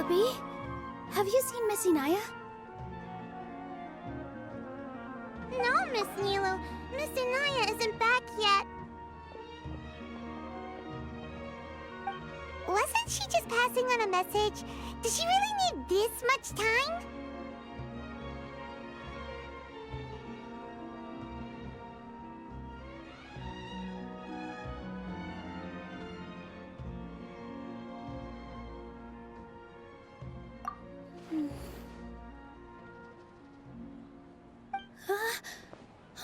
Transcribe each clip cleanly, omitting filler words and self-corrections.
Abby? Have you seen Miss Inaya? No, Miss Nilo. Miss Inaya isn't back yet. Wasn't she just passing on a message? Does she really need this much time?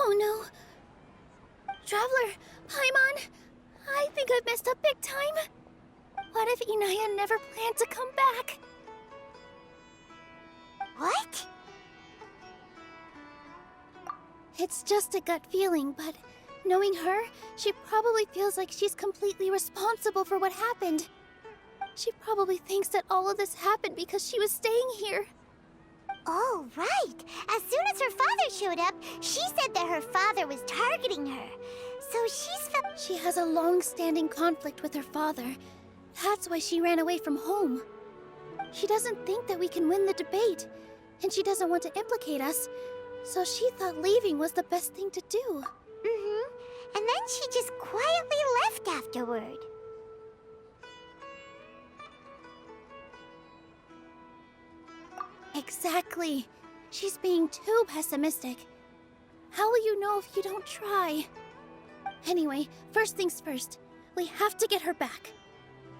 Oh no. Traveler, Paimon, I think I've messed up big time. What if Inaya never planned to come back? What? It's just a gut feeling, but knowing her, she probably feels like she's completely responsible for what happened. She probably thinks that all of this happened because she was staying here. Oh, right. As soon as her father showed up, she said that her father was targeting her. So She has a long-standing conflict with her father. That's why she ran away from home. She doesn't think that we can win the debate, and she doesn't want to implicate us, so she thought leaving was the best thing to do. Mm-hmm. And then she just quietly left afterward. Exactly. She's being too pessimistic. How will you know if you don't try? Anyway, first things first. We have to get her back.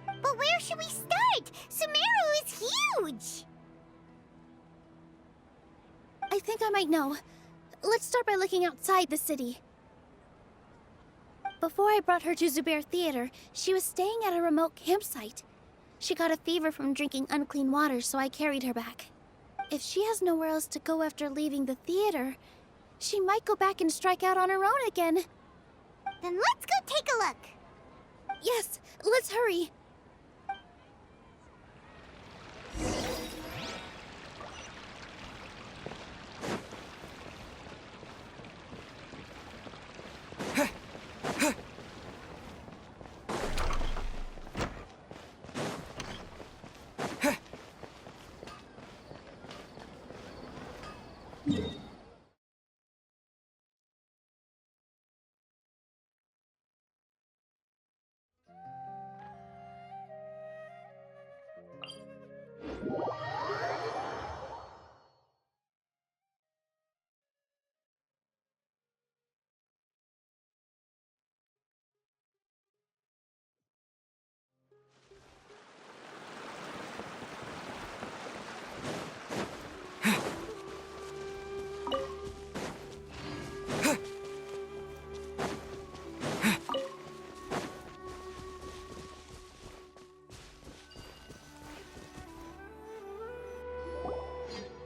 But where should we start? Sumeru is huge! I think I might know. Let's start by looking outside the city. Before I brought her to Zubair Theater, she was staying at a remote campsite. She got a fever from drinking unclean water, so I carried her back. If she has nowhere else to go after leaving the theater, she might go back and strike out on her own again. Then let's go take a look. Yes, let's hurry.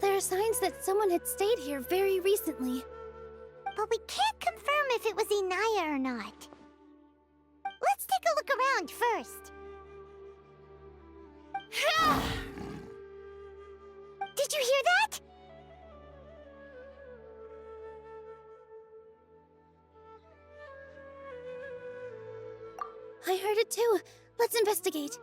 There are signs that someone had stayed here very recently. But we can't confirm if it was Inaya or not. Let's take a look around first. Did you hear that? I heard it too. Let's investigate.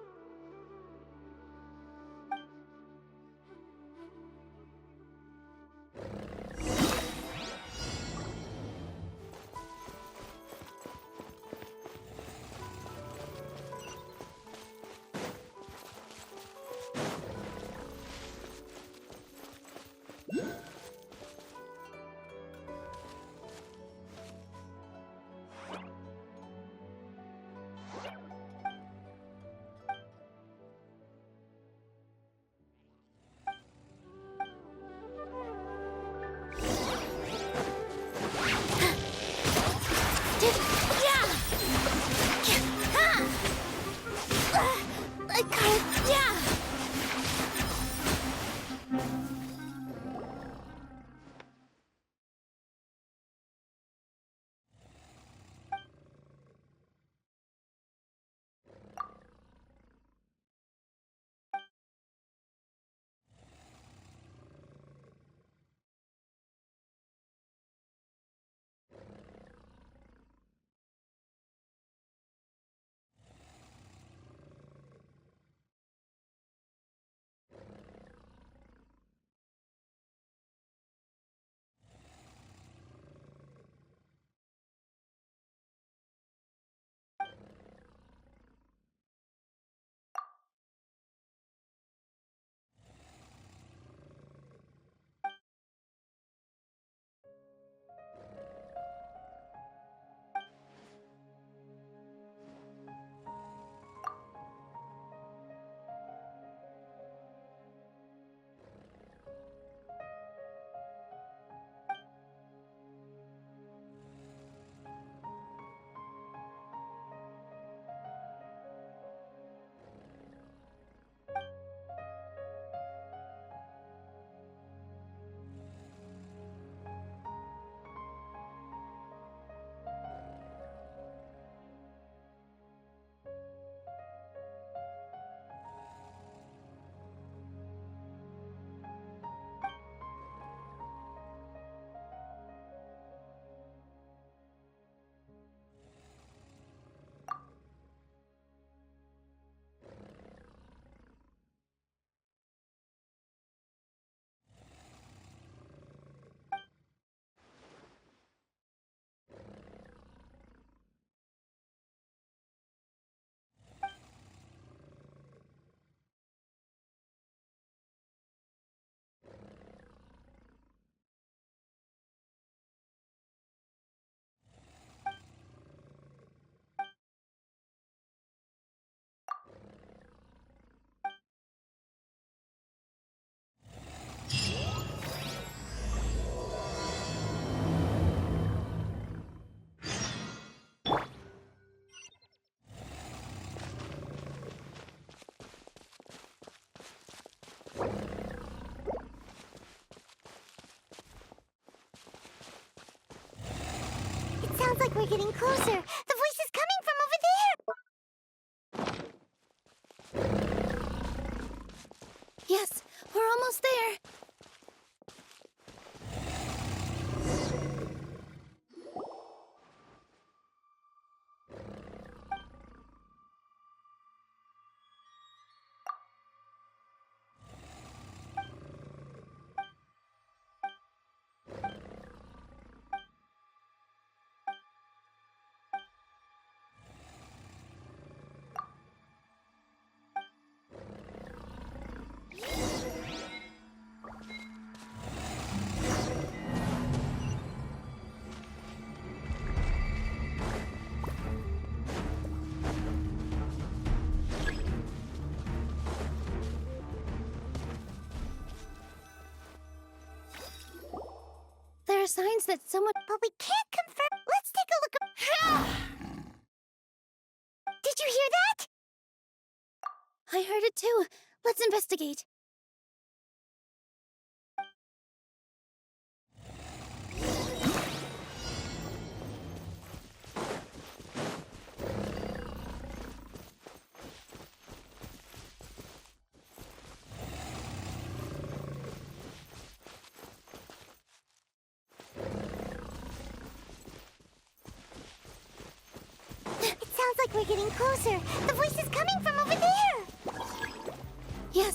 sounds like we're getting closer. The voice is coming from over there. Yes, we're almost there. There are signs that someone... But we can't confirm. Let's take a look. Did you hear that? I heard it too. Let's investigate. It sounds like we're getting closer. The voice is coming from over there. Yes.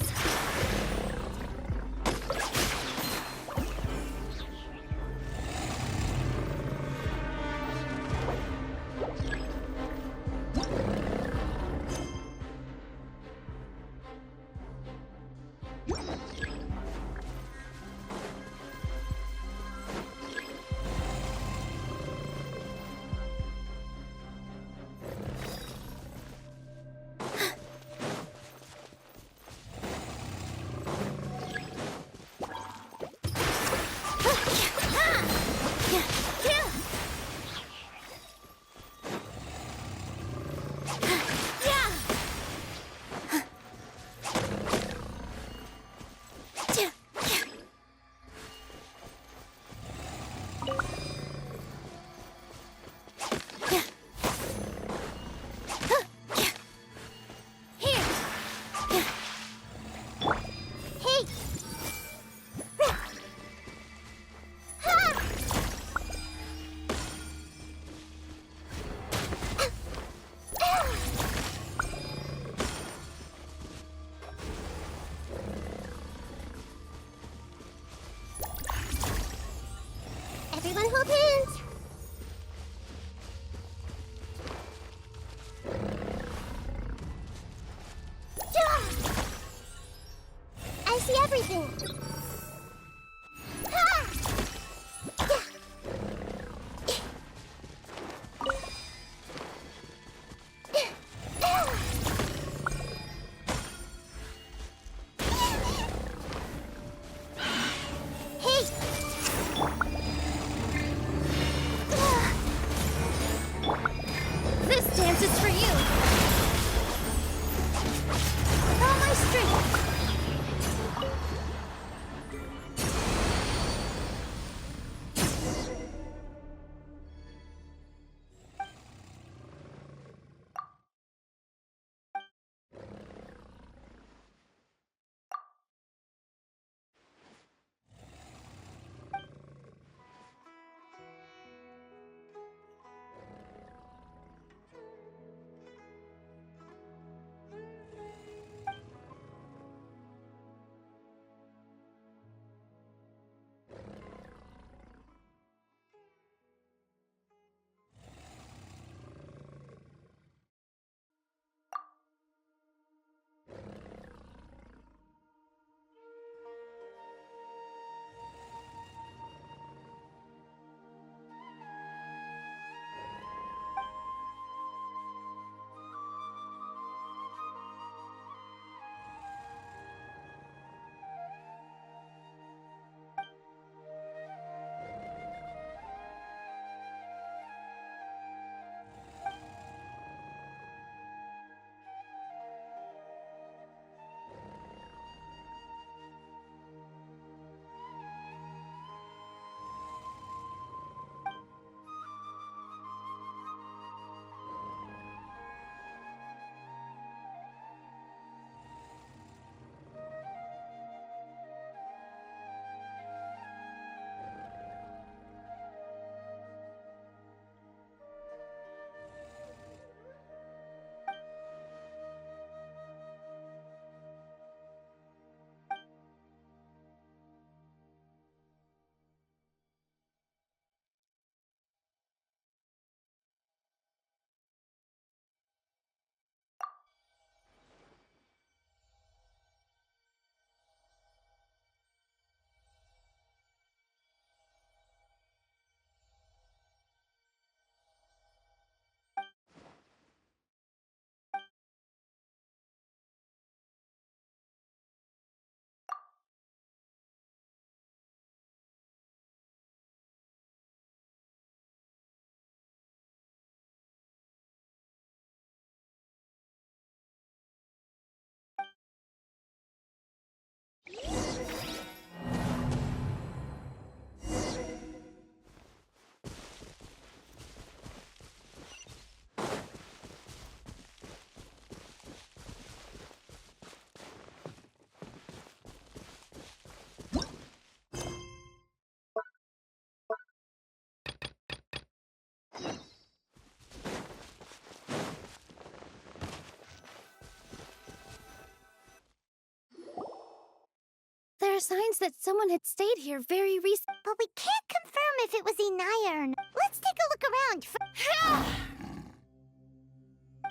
There are signs that someone had stayed here very recently. But we can't confirm if it was Inaya or not. Let's take a look around.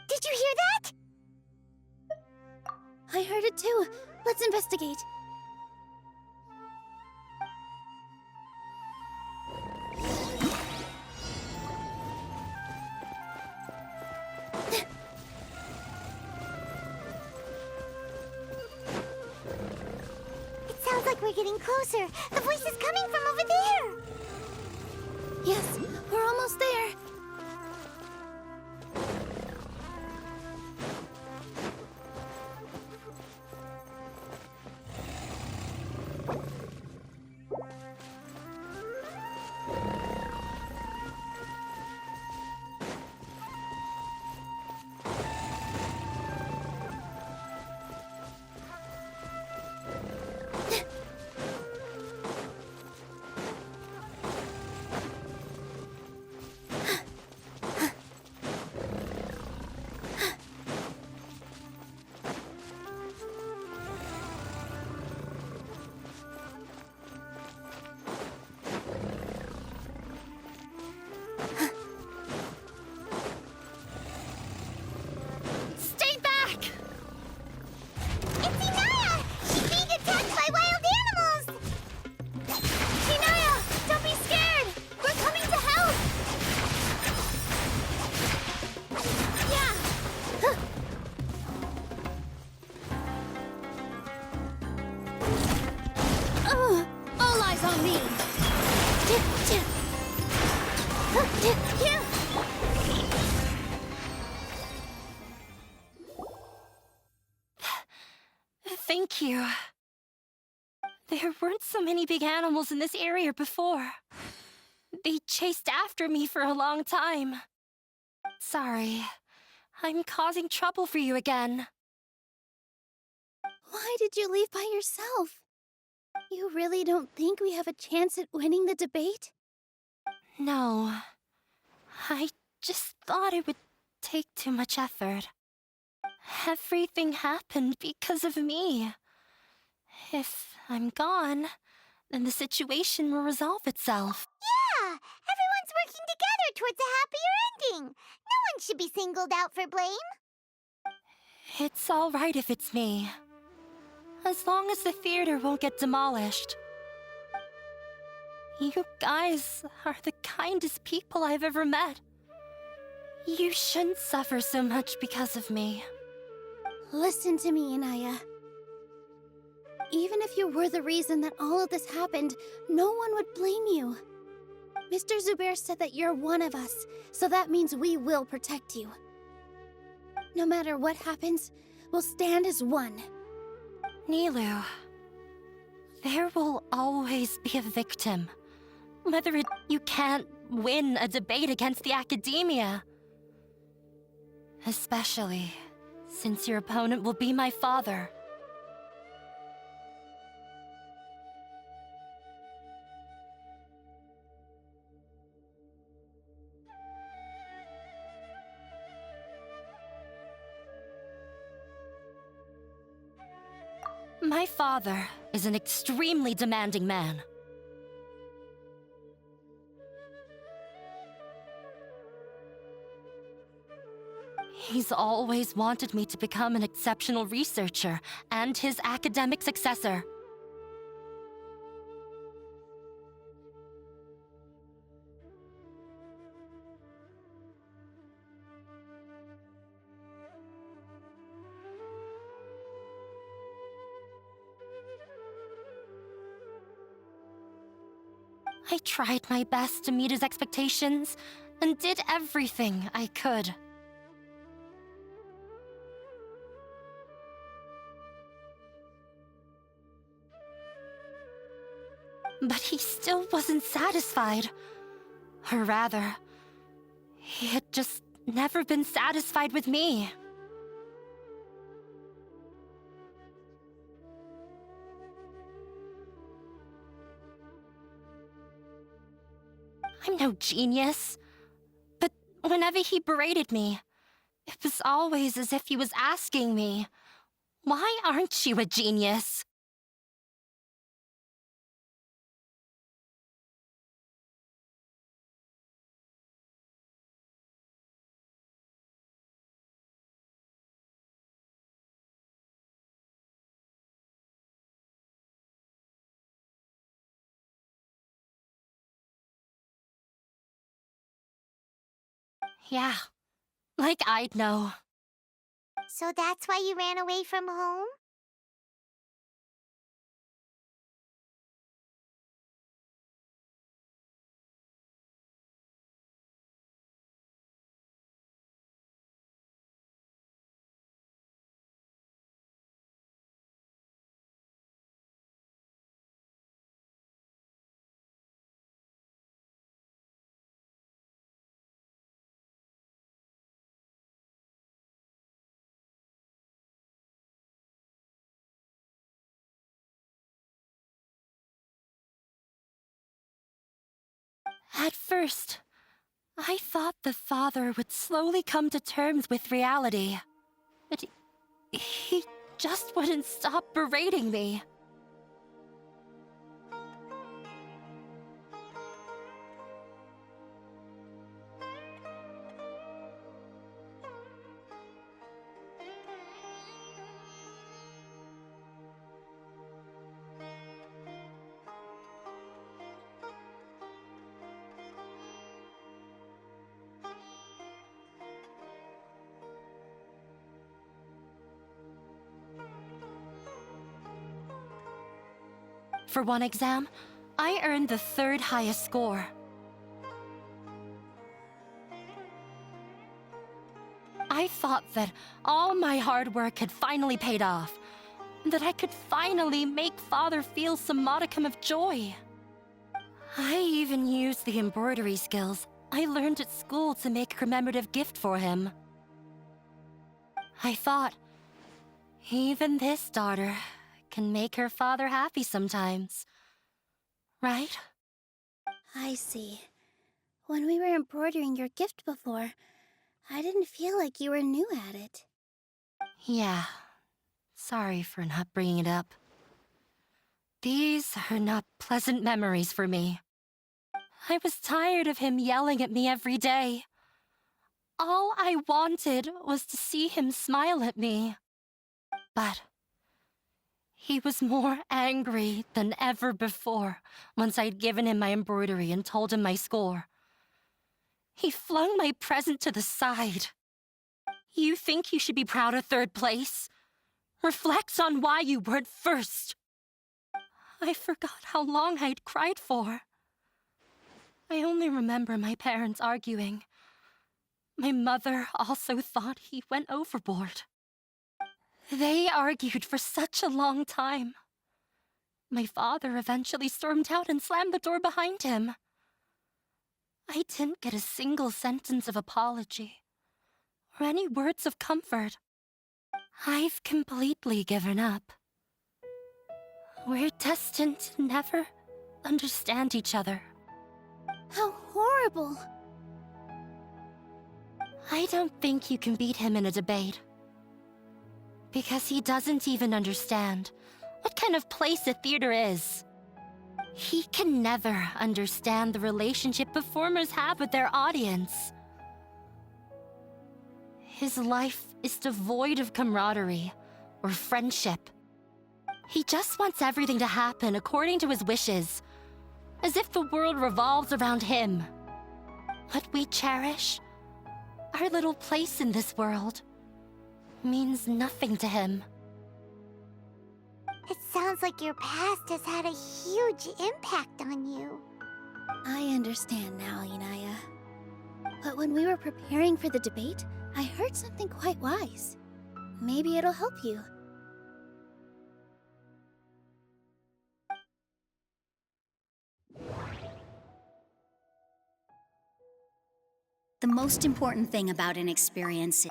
Did you hear that? I heard it too. Let's investigate. It sounds like we're getting closer. The voice is coming from over there. Yes, we're almost there. Stay back! It's Inaya! She's being attacked by wild animals! Inaya, don't be scared! We're coming to help! Yeah! All eyes on me! Thank you. There weren't so many big animals in this area before. They chased after me for a long time. Sorry, I'm causing trouble for you again. Why did you leave by yourself? You really don't think we have a chance at winning the debate? No, I just thought it would take too much effort. Everything happened because of me. If I'm gone, then the situation will resolve itself. Yeah! Everyone's working together towards a happier ending. No one should be singled out for blame. It's all right if it's me. As long as the theater won't get demolished. You guys are the kindest people I've ever met. You shouldn't suffer so much because of me. Listen to me, Inaya. Even if you were the reason that all of this happened, no one would blame you. Mr. Zubair said that you're one of us, so that means we will protect you. No matter what happens, we'll stand as one. Nilu, there will always be a victim. Whether you can't win a debate against the academia. Especially since your opponent will be my father. My father is an extremely demanding man. He's always wanted me to become an exceptional researcher and his academic successor. I tried my best to meet his expectations and did everything I could. But he still wasn't satisfied. Or rather, he had just never been satisfied with me. I'm no genius. But whenever he berated me, it was always as if he was asking me, "Why aren't you a genius?" Yeah, like I'd know. So that's why you ran away from home? At first, I thought the father would slowly come to terms with reality. But he just wouldn't stop berating me. For one exam, I earned the 3rd highest score. I thought that all my hard work had finally paid off, and that I could finally make Father feel some modicum of joy. I even used the embroidery skills I learned at school to make a commemorative gift for him. I thought, even this daughter can make her father happy sometimes. Right? I see. When we were embroidering your gift before, I didn't feel like you were new at it. Yeah. Sorry for not bringing it up. These are not pleasant memories for me. I was tired of him yelling at me every day. All I wanted was to see him smile at me. But he was more angry than ever before once I'd given him my embroidery and told him my score. He flung my present to the side. You think you should be proud of 3rd place? Reflect on why you weren't 1st. I forgot how long I'd cried for. I only remember my parents arguing. My mother also thought he went overboard. They argued for such a long time. My father eventually stormed out and slammed the door behind him. I didn't get a single sentence of apology or any words of comfort. I've completely given up. We're destined to never understand each other. How horrible! I don't think you can beat him in a debate. Because he doesn't even understand what kind of place a theater is. He can never understand the relationship performers have with their audience. His life is devoid of camaraderie or friendship. He just wants everything to happen according to his wishes, as if the world revolves around him. What we cherish, our little place in this world, means nothing to him. It sounds like your past has had a huge impact on you. I understand now, Inaya. But when we were preparing for the debate, I heard something quite wise. Maybe it'll help you. The most important thing about an experience is...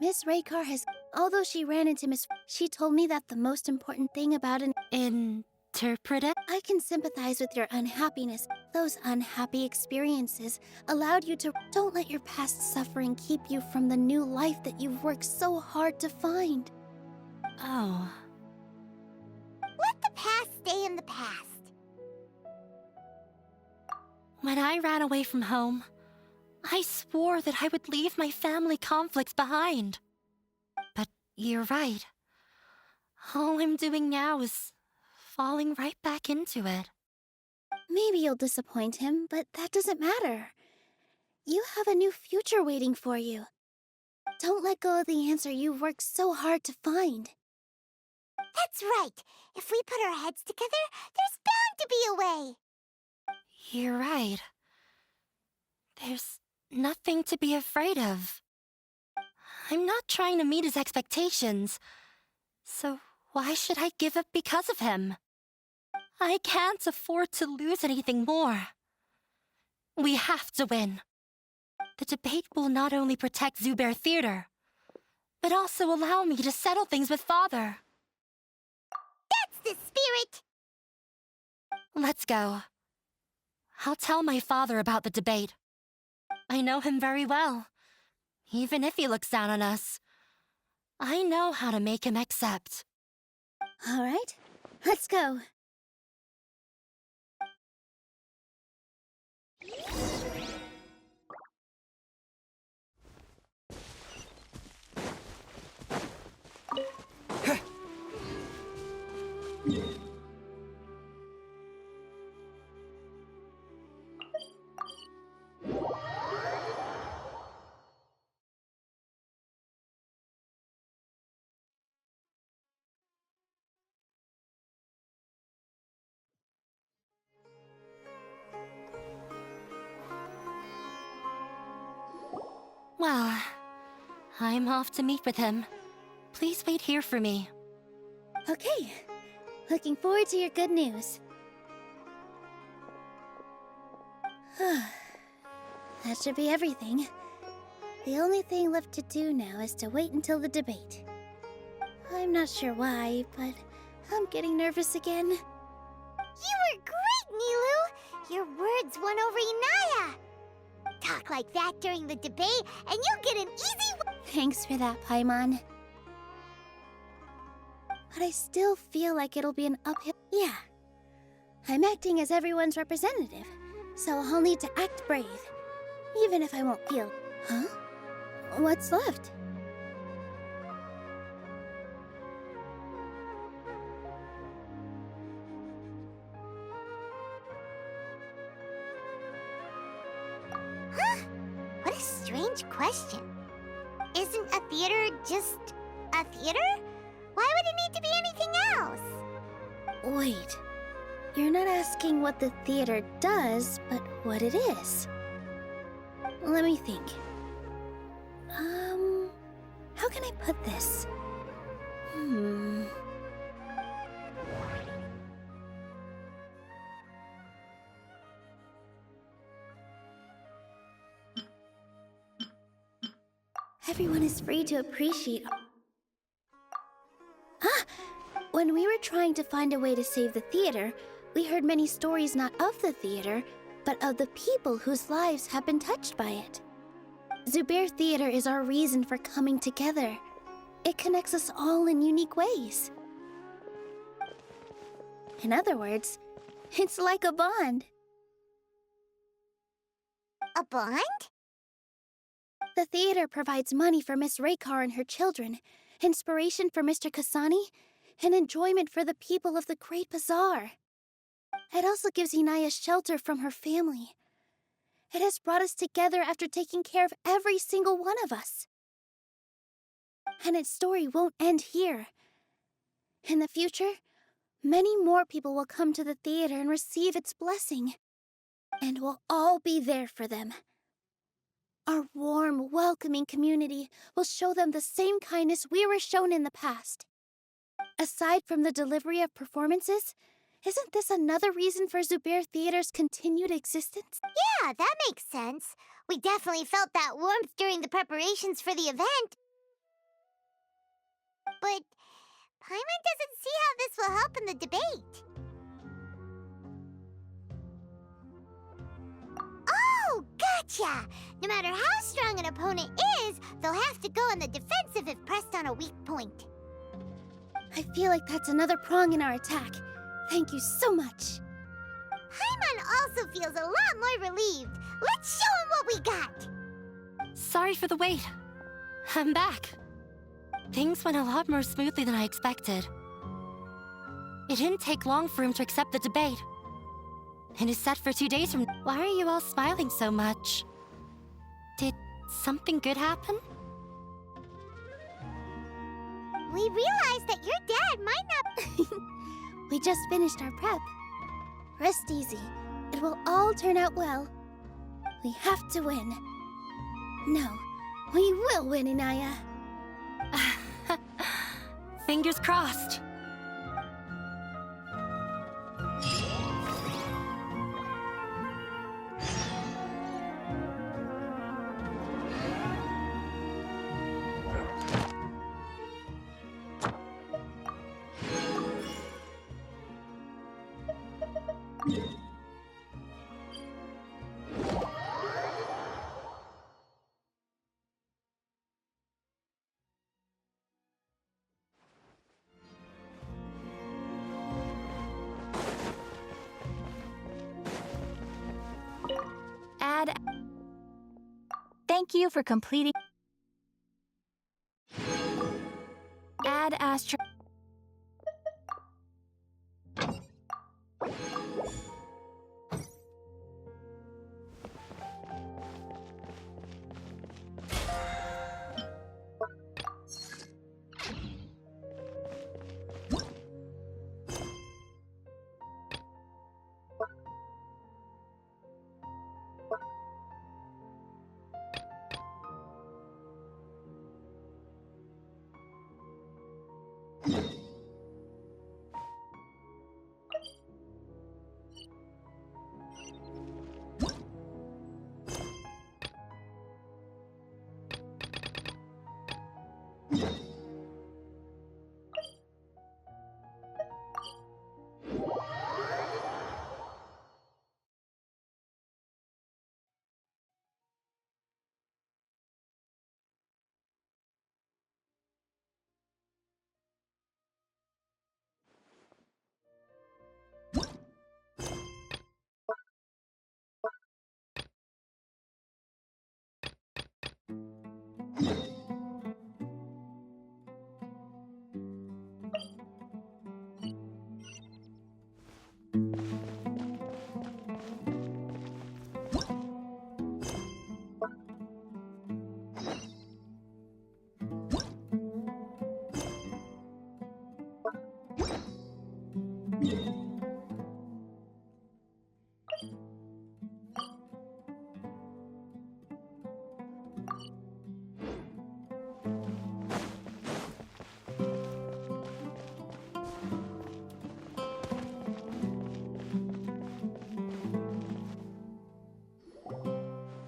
Miss Raykar has... Although she ran into she told me that the most important thing about an... Interpret it? I can sympathize with your unhappiness. Those unhappy experiences allowed you to... Don't let your past suffering keep you from the new life that you've worked so hard to find. Oh. Let the past stay in the past. When I ran away from home, I swore that I would leave my family conflicts behind. But you're right. All I'm doing now is falling right back into it. Maybe you'll disappoint him, but that doesn't matter. You have a new future waiting for you. Don't let go of the answer you've worked so hard to find. That's right. If we put our heads together, there's bound to be a way. You're right. There's nothing to be afraid of. I'm not trying to meet his expectations, so why should I give up because of him? I can't afford to lose anything more. We have to win. The debate will not only protect Zubair Theater, but also allow me to settle things with Father. That's the spirit! Let's go. I'll tell my father about the debate. I know him very well, even if he looks down on us. I know how to make him accept. All right, let's go. Well, I'm off to meet with him. Please wait here for me. Okay, looking forward to your good news. That should be everything. The only thing left to do now is to wait until the debate. I'm not sure why, but I'm getting nervous again. You were great, Nilu! Your words won over Inaya! Talk like that during the debate, and you'll get an easy Thanks for that, Paimon. But I still feel like it'll be an uphill... Yeah. I'm acting as everyone's representative, so I'll need to act brave, even if I won't feel... Huh? What's left? Huh? What a strange question. Isn't a theater just a theater? Why would it need to be anything else? Wait. You're not asking what the theater does, but what it is. Let me think. How can I put this? Everyone is free to appreciate... When we were trying to find a way to save the theater, we heard many stories not of the theater, but of the people whose lives have been touched by it. Zubair Theater is our reason for coming together. It connects us all in unique ways. In other words, it's like a bond. A bond? The theater provides money for Miss Raykar and her children, inspiration for Mr. Kasani, and enjoyment for the people of the Great Bazaar. It also gives Inaya shelter from her family. It has brought us together after taking care of every single one of us. And its story won't end here. In the future, many more people will come to the theater and receive its blessing. And we'll all be there for them. Our warm, welcoming community will show them the same kindness we were shown in the past. Aside from the delivery of performances, isn't this another reason for Zubair Theater's continued existence? Yeah, that makes sense. We definitely felt that warmth during the preparations for the event. But Paimon doesn't see how this will help in the debate. Oh, gotcha! No matter how strong an opponent is, they'll have to go on the defensive if pressed on a weak point. I feel like that's another prong in our attack. Thank you so much. Paimon also feels a lot more relieved. Let's show him what we got! Sorry for the wait. I'm back. Things went a lot more smoothly than I expected. It didn't take long for him to accept the debate. It is set for 2 days from... Why are you all smiling so much? Did something good happen? We realized that your dad might not... We just finished our prep. Rest easy. It will all turn out well. We have to win. No, we will win, Inaya. Fingers crossed. Thank you for completing. Add Astro.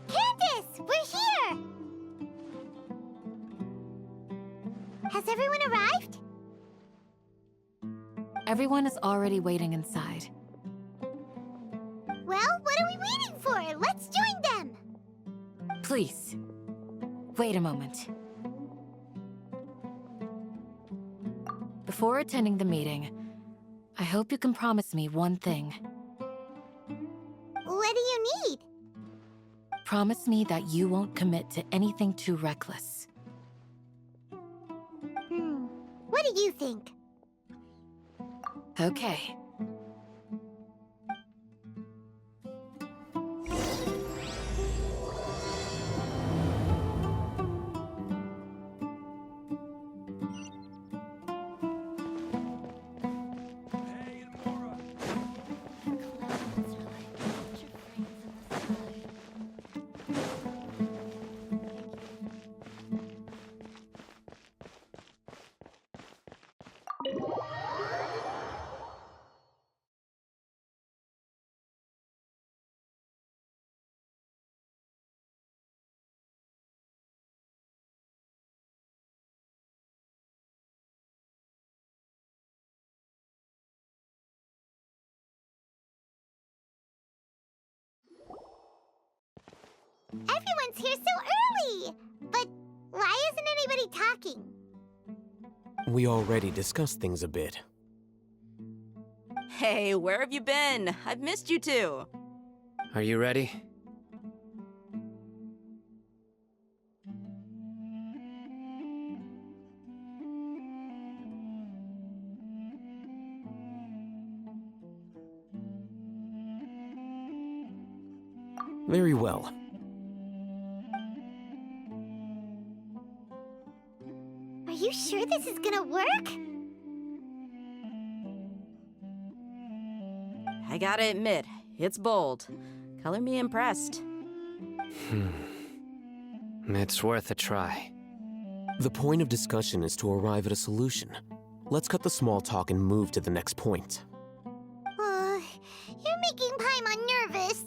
Candace, we're here! Has everyone arrived? Everyone is already waiting inside. Well, what are we waiting for? Let's join them! Please, wait a moment. Before attending the meeting, I hope you can promise me one thing. What do you need? Promise me that you won't commit to anything too reckless. What do you think? Okay. Everyone's here so early! But why isn't anybody talking? We already discussed things a bit. Hey, where have you been? I've missed you too. Are you ready? Very well. you sure this is gonna work? I gotta admit, it's bold. Color me impressed. It's worth a try. The point of discussion is to arrive at a solution. Let's cut the small talk and move to the next point. You're making Paimon nervous.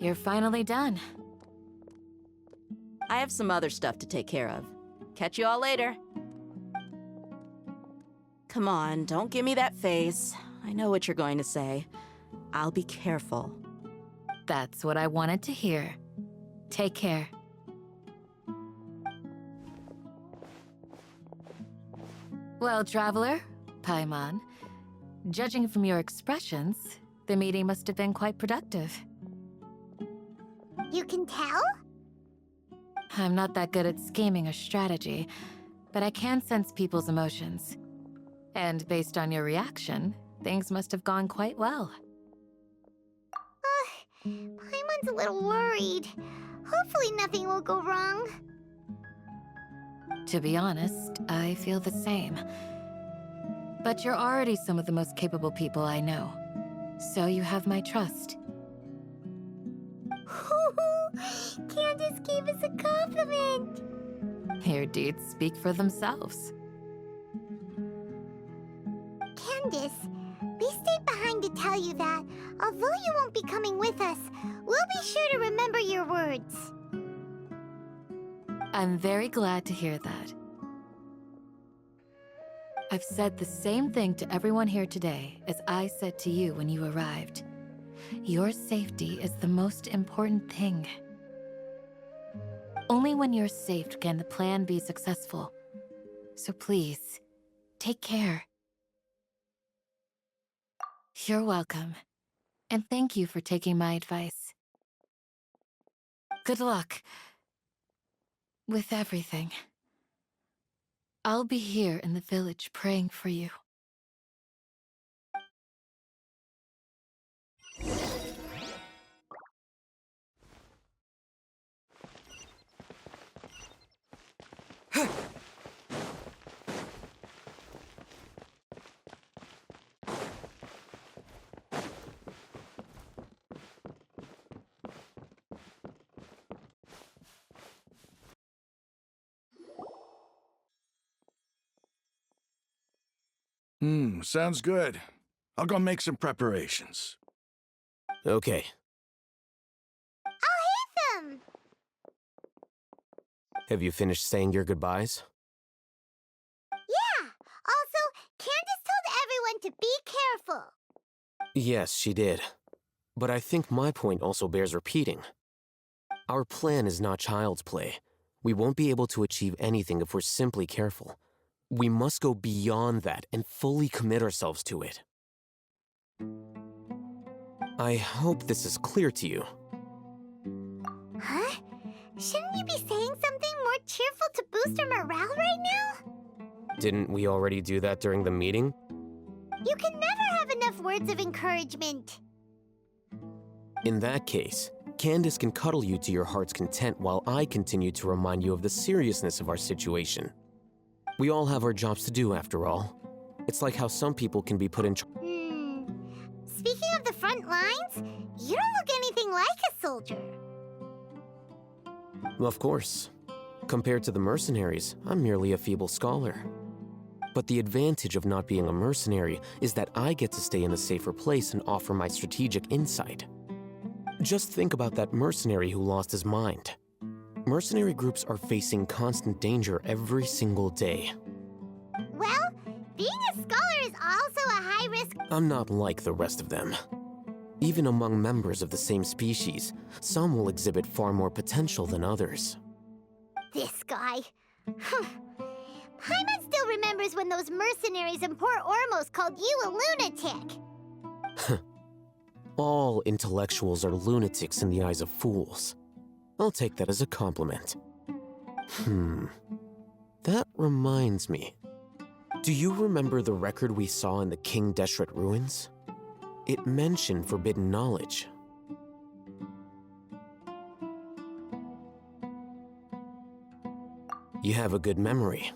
You're finally done. I have some other stuff to take care of. Catch you all later. Come on, don't give me that face. I know what you're going to say. I'll be careful. That's what I wanted to hear. Take care. Well, Traveler, Paimon, judging from your expressions, the meeting must have been quite productive. You can tell? I'm not that good at scheming or strategy, but I can sense people's emotions. And based on your reaction, things must have gone quite well. Paimon's a little worried. Hopefully nothing will go wrong. To be honest, I feel the same. But you're already some of the most capable people I know, so you have my trust. Candace gave us a compliment. Your deeds speak for themselves. Candace, we stayed behind to tell you that, although you won't be coming with us, we'll be sure to remember your words. I'm very glad to hear that. I've said the same thing to everyone here today as I said to you when you arrived. Your safety is the most important thing. Only when you're safe can the plan be successful. So please, take care. You're welcome. And thank you for taking my advice. Good luck with everything. I'll be here in the village praying for you. Sounds good. I'll go make some preparations. Okay, I'll hit them! have you finished saying your goodbyes? Yeah! Also, Candace told everyone to be careful. Yes, she did. But I think my point also bears repeating. Our plan is not child's play. We won't be able to achieve anything if we're simply careful. We must go beyond that and fully commit ourselves to it. I hope this is clear to you. Huh? Shouldn't we be saying something more cheerful to boost our morale right now? Didn't we already do that during the meeting? You can never have enough words of encouragement. In that case, Candace can cuddle you to your heart's content while I continue to remind you of the seriousness of our situation. We all have our jobs to do, after all. It's like how some people can be put in charge. Speaking of the front lines, you don't look anything like a soldier. Of course. Compared to the mercenaries, I'm merely a feeble scholar. But the advantage of not being a mercenary is that I get to stay in a safer place and offer my strategic insight. Just think about that mercenary who lost his mind. Mercenary groups are facing constant danger every single day. Well, being a scholar is also a I'm not like the rest of them. Even among members of the same species, some will exhibit far more potential than others. This guy. Paimon still remembers when those mercenaries in Port Ormos called you a lunatic. All intellectuals are lunatics in the eyes of fools. I'll take that as a compliment. That reminds me. Do you remember the record we saw in the King Deshret ruins? It mentioned forbidden knowledge. You have a good memory.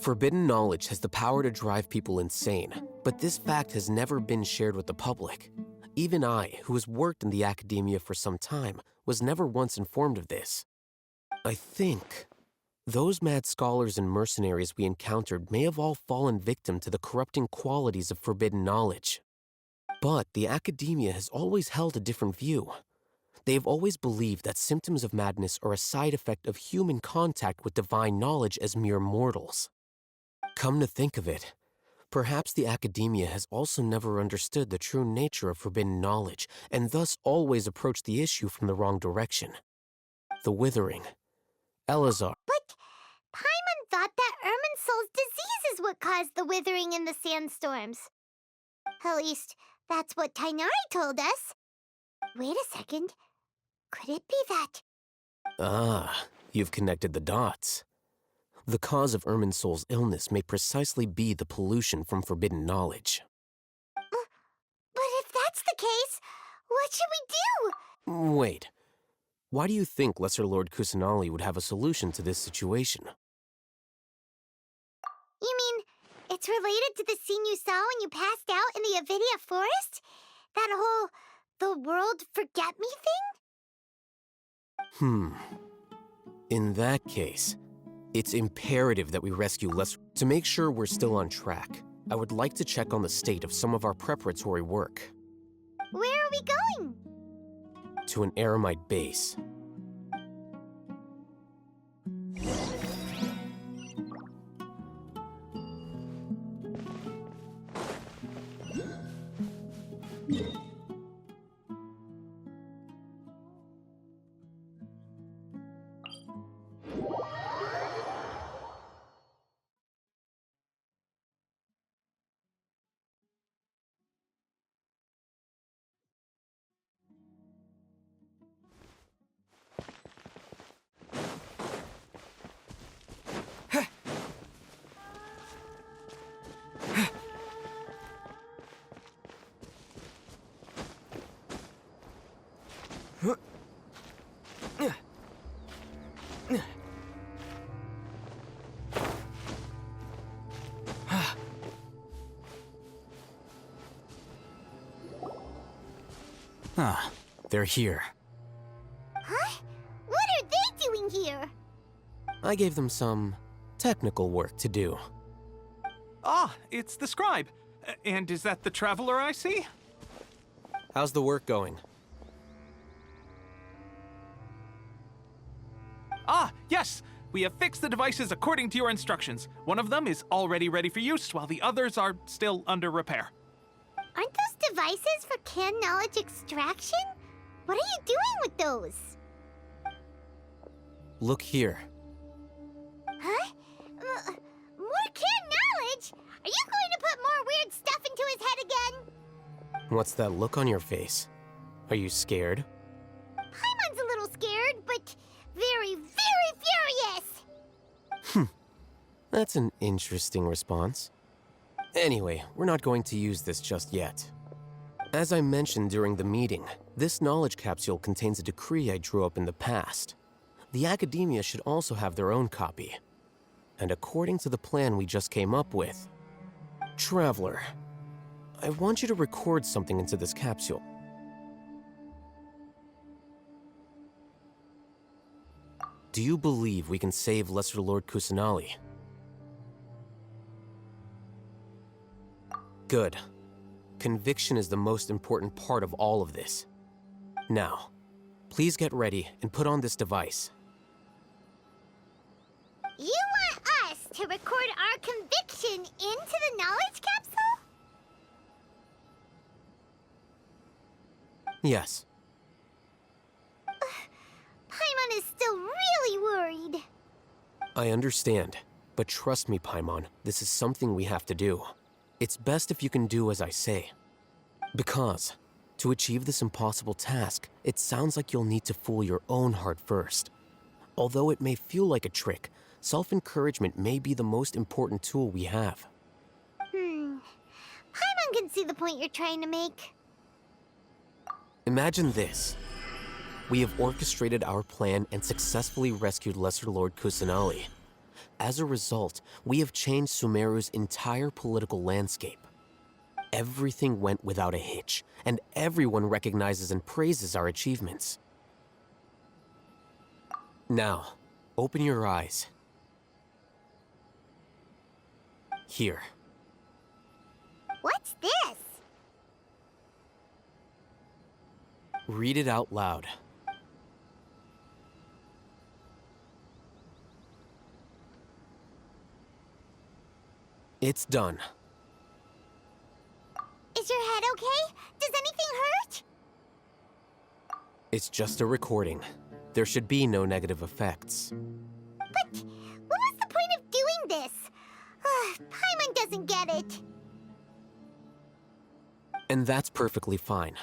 Forbidden knowledge has the power to drive people insane, but this fact has never been shared with the public. Even I, who has worked in the academia for some time, was never once informed of this. I think those mad scholars and mercenaries we encountered may have all fallen victim to the corrupting qualities of forbidden knowledge. But the academia has always held a different view. They have always believed that symptoms of madness are a side effect of human contact with divine knowledge as mere mortals. Come to think of it, perhaps the academia has also never understood the true nature of forbidden knowledge, and thus always approached the issue from the wrong direction. The Withering. Elazar. But Paimon thought that Irminsul's disease is what caused the withering in the sandstorms. At least, that's what Tainari told us. Wait a second. Could it be that? Ah, you've connected the dots. The cause of Irminsul's illness may precisely be the pollution from forbidden knowledge. But if that's the case, what should we do? Wait. Why do you think Lesser Lord Kusanali would have a solution to this situation? You mean, it's related to the scene you saw when you passed out in the Avidia forest? That whole, the world forget me thing? In that case, it's imperative that we rescue Lesser. To make sure we're still on track, I would like to check on the state of some of our preparatory work. Where are we going? To an Eremite base. Ah, they're here. Huh? What are they doing here? I gave them some technical work to do. Ah, it's the scribe. And is that the traveler I see? How's the work going? Ah, yes! We have fixed the devices according to your instructions. One of them is already ready for use, while the others are still under repair. Aren't those devices for canned knowledge extraction? What are you doing with those? Look here. Huh? More canned knowledge? Are you going to put more weird stuff into his head again? What's that look on your face? Are you scared? Paimon's a little scared, but very, very furious! That's an interesting response. Anyway, we're not going to use this just yet. As I mentioned during the meeting, this knowledge capsule contains a decree I drew up in the past. The academia should also have their own copy. And according to the plan we just came up with, Traveler, I want you to record something into this capsule. Do you believe we can save Lesser Lord Kusanali? Good. Conviction is the most important part of all of this. Now, please get ready and put on this device. You want us to record our conviction into the knowledge capsule? Yes. Paimon is still really worried. I understand. But trust me, Paimon, this is something we have to do. It's best if you can do as I say. Because, to achieve this impossible task, it sounds like you'll need to fool your own heart first. Although it may feel like a trick, self-encouragement may be the most important tool we have. Paimon can see the point you're trying to make. Imagine this. We have orchestrated our plan and successfully rescued Lesser Lord Kusanali. As a result, we have changed Sumeru's entire political landscape. Everything went without a hitch, and everyone recognizes and praises our achievements. Now, open your eyes. Here. What's this? Read it out loud. It's done. Is your head okay? Does anything hurt? It's just a recording. There should be no negative effects. But what was the point of doing this? Paimon doesn't get it. And that's perfectly fine.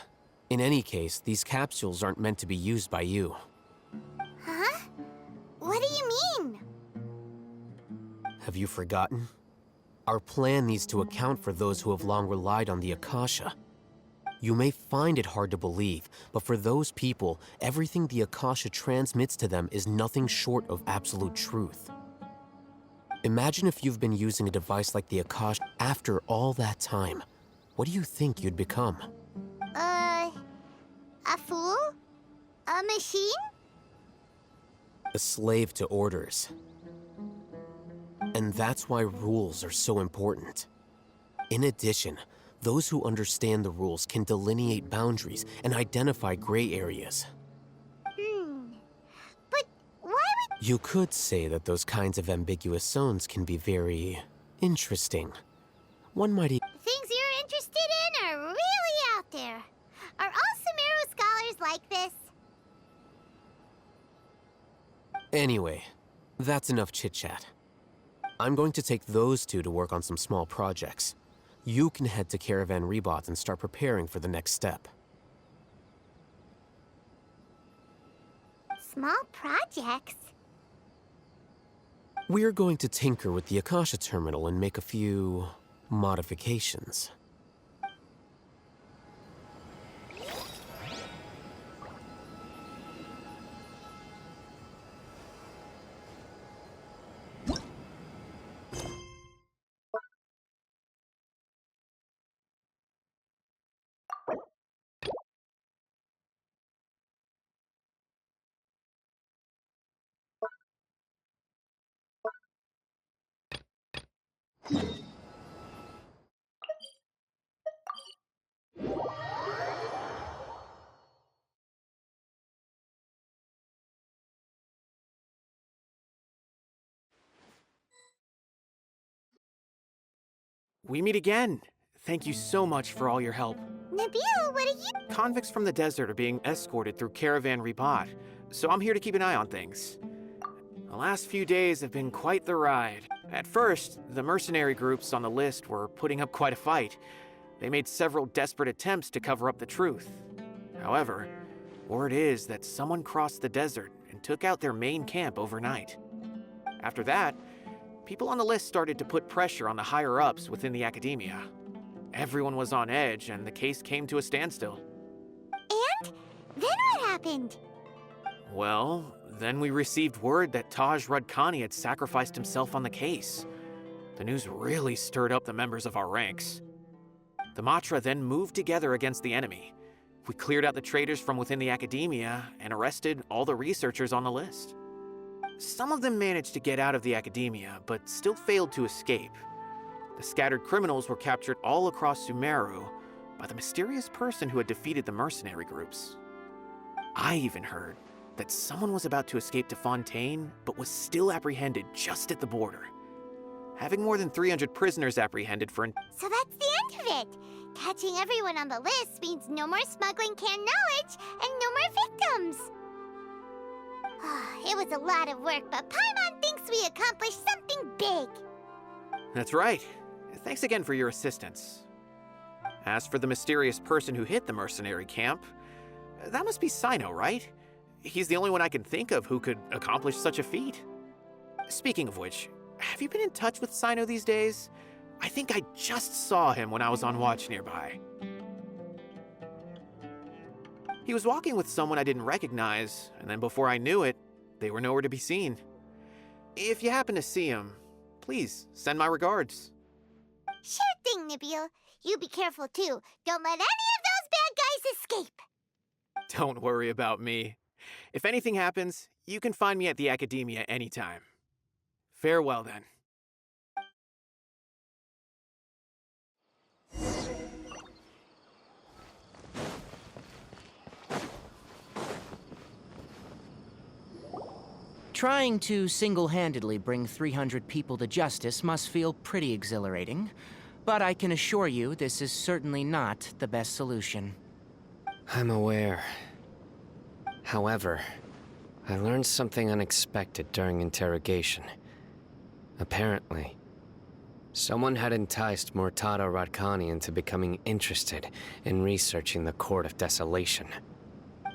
In any case, these capsules aren't meant to be used by you. Huh? What do you mean? Have you forgotten? Our plan needs to account for those who have long relied on the Akasha. You may find it hard to believe, but for those people, everything the Akasha transmits to them is nothing short of absolute truth. Imagine if you've been using a device like the Akasha after all that time. What do you think you'd become? A fool? A machine? A slave to orders. And that's why rules are so important. In addition, those who understand the rules can delineate boundaries and identify gray areas. But why would... You could say that those kinds of ambiguous zones can be very interesting. One might Things you're interested in are really out there. Are all Sumeru scholars like this? Anyway, that's enough chit-chat. I'm going to take those two to work on some small projects. You can head to Caravan Rebot and start preparing for the next step. Small projects? We're going to tinker with the Akasha terminal and make a few modifications. We meet again. Thank you so much for all your help. Nabil, what are you... Convicts from the desert are being escorted through Caravan Rebot, so I'm here to keep an eye on things. The last few days have been quite the ride. At first, the mercenary groups on the list were putting up quite a fight. They made several desperate attempts to cover up the truth. However, word is that someone crossed the desert and took out their main camp overnight. After that, people on the list started to put pressure on the higher-ups within the academia. Everyone was on edge, and the case came to a standstill. And? Then what happened? Well, then we received word that Taj Rudkani had sacrificed himself on the case. The news really stirred up the members of our ranks. The Matra then moved together against the enemy. We cleared out the traitors from within the academia and arrested all the researchers on the list. Some of them managed to get out of the academia, but still failed to escape. The scattered criminals were captured all across Sumeru by the mysterious person who had defeated the mercenary groups. I even heard that someone was about to escape to Fontaine, but was still apprehended just at the border. having more than 300 prisoners apprehended for So that's the end of it. Catching everyone on the list means no more smuggling canned knowledge and no more victims. It was a lot of work, but Paimon thinks we accomplished something big. That's right. Thanks again for your assistance. As for the mysterious person who hit the mercenary camp, that must be Sino, right? He's the only one I can think of who could accomplish such a feat. Speaking of which, have you been in touch with Sino these days? I think I just saw him when I was on watch nearby. He was walking with someone I didn't recognize, and then before I knew it, they were nowhere to be seen. If you happen to see him, please send my regards. Sure thing, Nibule. You be careful too. Don't let any of those bad guys escape. Don't worry about me. If anything happens, you can find me at the Academia anytime. Farewell then. Trying to single-handedly bring 300 people to justice must feel pretty exhilarating, but I can assure you this is certainly not the best solution. I'm aware. However, I learned something unexpected during interrogation. Apparently, someone had enticed Murtada Radkani into becoming interested in researching the Court of Desolation.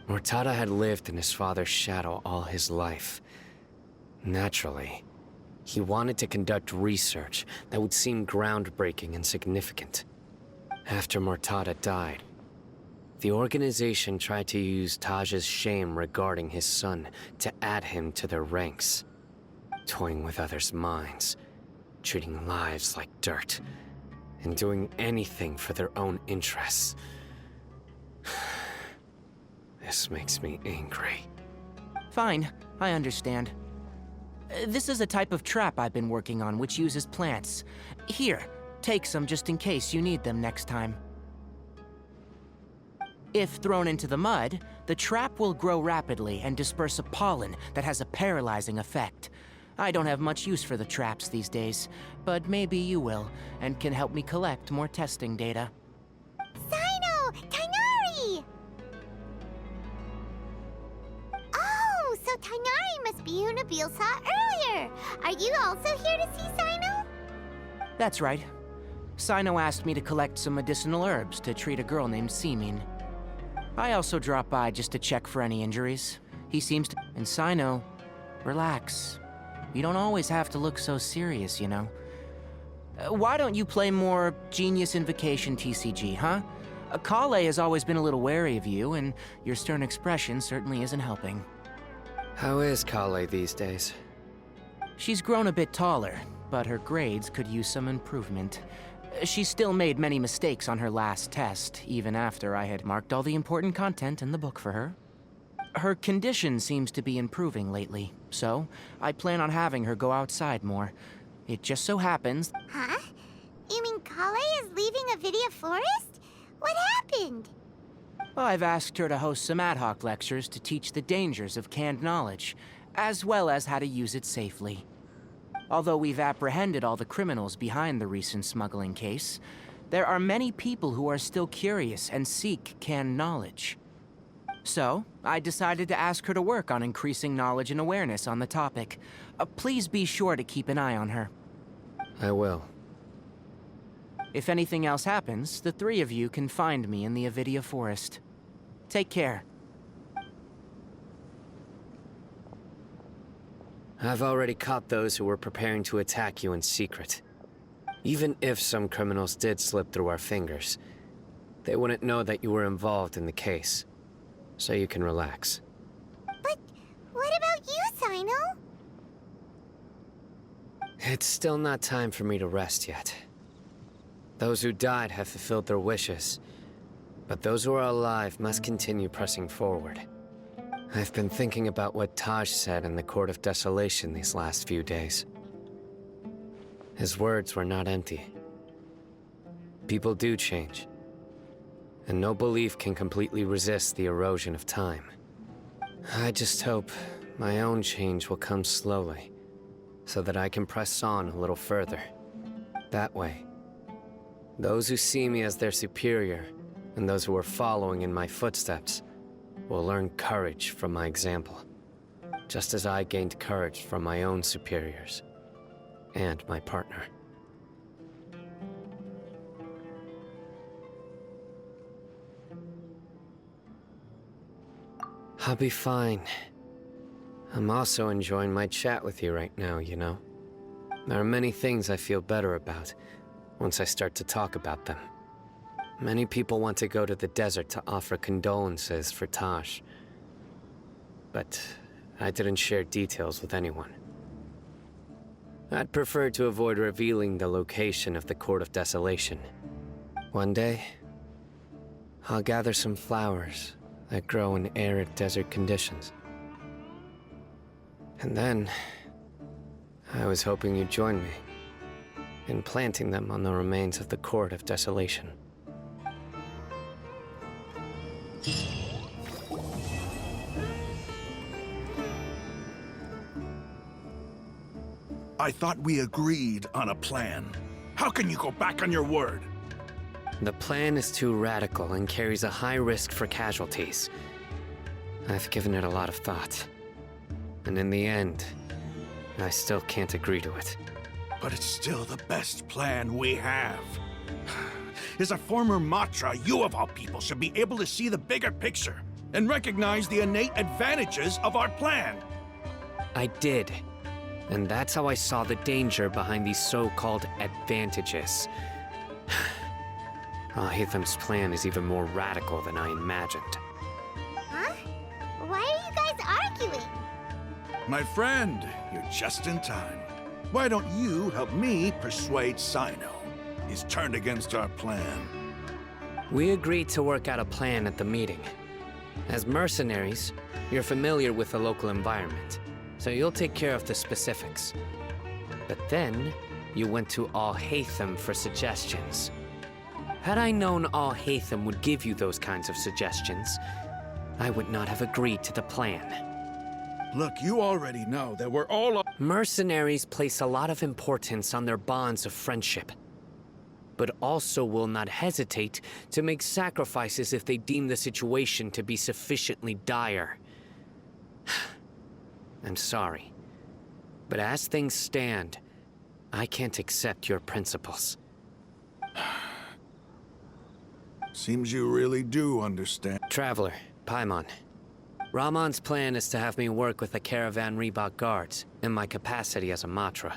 Murtada had lived in his father's shadow all his life. Naturally, he wanted to conduct research that would seem groundbreaking and significant. After Murtada died, the organization tried to use Taj's shame regarding his son to add him to their ranks, toying with others' minds, treating lives like dirt, and doing anything for their own interests. This makes me angry. Fine, I understand. This is a type of trap I've been working on which uses plants. Here, take some just in case you need them next time. If thrown into the mud, the trap will grow rapidly and disperse a pollen that has a paralyzing effect. I don't have much use for the traps these days, but maybe you will, and can help me collect more testing data. Sino! Tainari! Oh, so Tainari must be who Nibule saw earlier. Are you also here to see Sino? That's right. Sino asked me to collect some medicinal herbs to treat a girl named Semin. I also dropped by just to check for any injuries. He seems to... And Sino, relax. You don't always have to look so serious, you know. Why don't you play more Genius Invocation TCG, huh? Kale has always been a little wary of you, and your stern expression certainly isn't helping. How is Kale these days? She's grown a bit taller, but her grades could use some improvement. She still made many mistakes on her last test, even after I had marked all the important content in the book for her. Her condition seems to be improving lately, so I plan on having her go outside more. It just so happens... Huh? You mean Kale is leaving Avidia Forest? What happened? I've asked her to host some ad hoc lectures to teach the dangers of canned knowledge, as well as how to use it safely. Although we've apprehended all the criminals behind the recent smuggling case, there are many people who are still curious and seek canned knowledge. So, I decided to ask her to work on increasing knowledge and awareness on the topic. Please be sure to keep an eye on her. I will. If anything else happens, the three of you can find me in the Avidia Forest. Take care. I've already caught those who were preparing to attack you in secret. Even if some criminals did slip through our fingers, they wouldn't know that you were involved in the case. So you can relax. But what about you, Sino? It's still not time for me to rest yet. Those who died have fulfilled their wishes, but those who are alive must continue pressing forward. I've been thinking about what Taj said in the Court of Desolation these last few days. His words were not empty. People do change, and no belief can completely resist the erosion of time. I just hope my own change will come slowly, so that I can press on a little further. That way, those who see me as their superior, and those who are following in my footsteps, will learn courage from my example, just as I gained courage from my own superiors, and my partner. I'll be fine. I'm also enjoying my chat with you right now, you know? There are many things I feel better about once I start to talk about them. Many people want to go to the desert to offer condolences for Taj. But I didn't share details with anyone. I'd prefer to avoid revealing the location of the Court of Desolation. One day, I'll gather some flowers that grow in arid desert conditions. And then, I was hoping you'd join me in planting them on the remains of the Court of Desolation. I thought we agreed on a plan. How can you go back on your word? The plan is too radical and carries a high risk for casualties. I've given it a lot of thought. And in the end, I still can't agree to it. But it's still the best plan we have. As a former Matra, you of all people should be able to see the bigger picture and recognize the innate advantages of our plan. I did. And that's how I saw the danger behind these so-called advantages. Alhaitham's plan is even more radical than I imagined. Huh? Why are you guys arguing? My friend, you're just in time. Why don't you help me persuade Sino? He's turned against our plan. We agreed to work out a plan at the meeting. As mercenaries, you're familiar with the local environment, so you'll take care of the specifics. But then, you went to Alhaitham for suggestions. Had I known Alhaitham would give you those kinds of suggestions, I would not have agreed to the plan. Look, you already know that we're all... Mercenaries place a lot of importance on their bonds of friendship, but also will not hesitate to make sacrifices if they deem the situation to be sufficiently dire. I'm sorry, but as things stand, I can't accept your principles. Seems you really do understand. Traveler, Paimon. Ramon's plan is to have me work with the Caravan Reebok guards in my capacity as a Matra.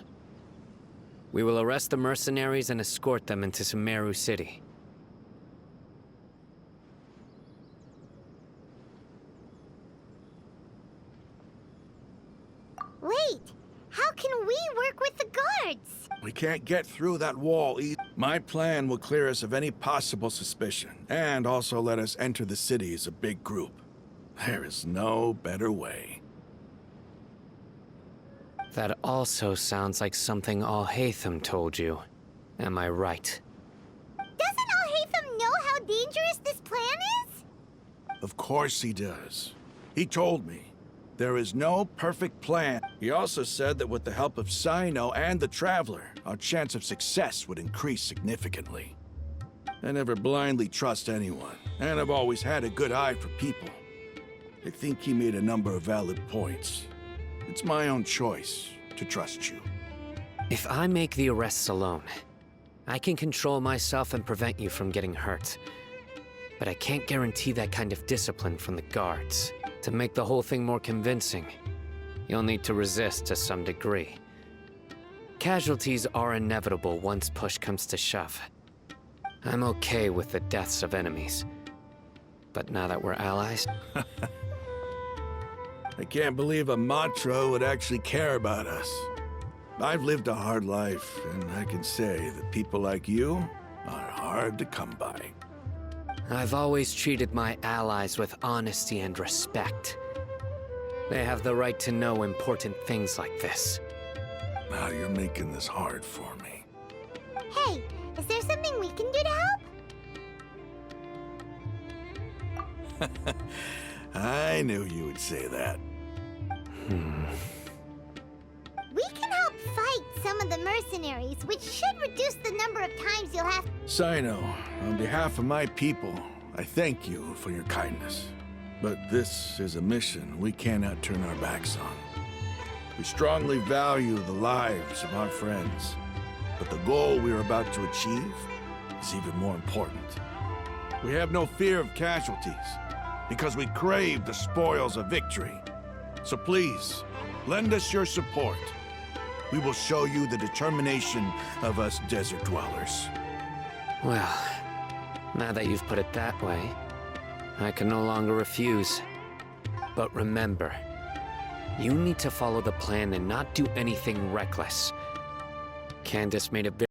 We will arrest the mercenaries and escort them into Sumeru City. Wait, how can we work with the guards? We can't get through that wall either. My plan will clear us of any possible suspicion, and also let us enter the city as a big group. There is no better way. That also sounds like something Alhaitham told you. Am I right? Doesn't Alhaitham know how dangerous this plan is? Of course he does. He told me. There is no perfect plan. He also said that with the help of Sino and the Traveler, our chance of success would increase significantly. I never blindly trust anyone, and I've always had a good eye for people. I think he made a number of valid points. It's my own choice to trust you. If I make the arrests alone, I can control myself and prevent you from getting hurt. But I can't guarantee that kind of discipline from the guards. To make the whole thing more convincing, you'll need to resist to some degree. Casualties are inevitable once push comes to shove. I'm okay with the deaths of enemies. But now that we're allies... I can't believe a Matra would actually care about us. I've lived a hard life, and I can say that people like you are hard to come by. I've always treated my allies with honesty and respect. They have the right to know important things like this. Now you're making this hard for me. Hey, is there something we can do to help? I knew you would say that. We can help calories, which should reduce the number of times you'll have. Sino, on behalf of my people, I thank you for your kindness. But this is a mission we cannot turn our backs on. We strongly value the lives of our friends, but the goal we are about to achieve is even more important. We have no fear of casualties, because we crave the spoils of victory. So please, lend us your support. We will show you the determination of us desert dwellers. Well, now that you've put it that way, I can no longer refuse. But remember, you need to follow the plan and not do anything reckless. Candace made it very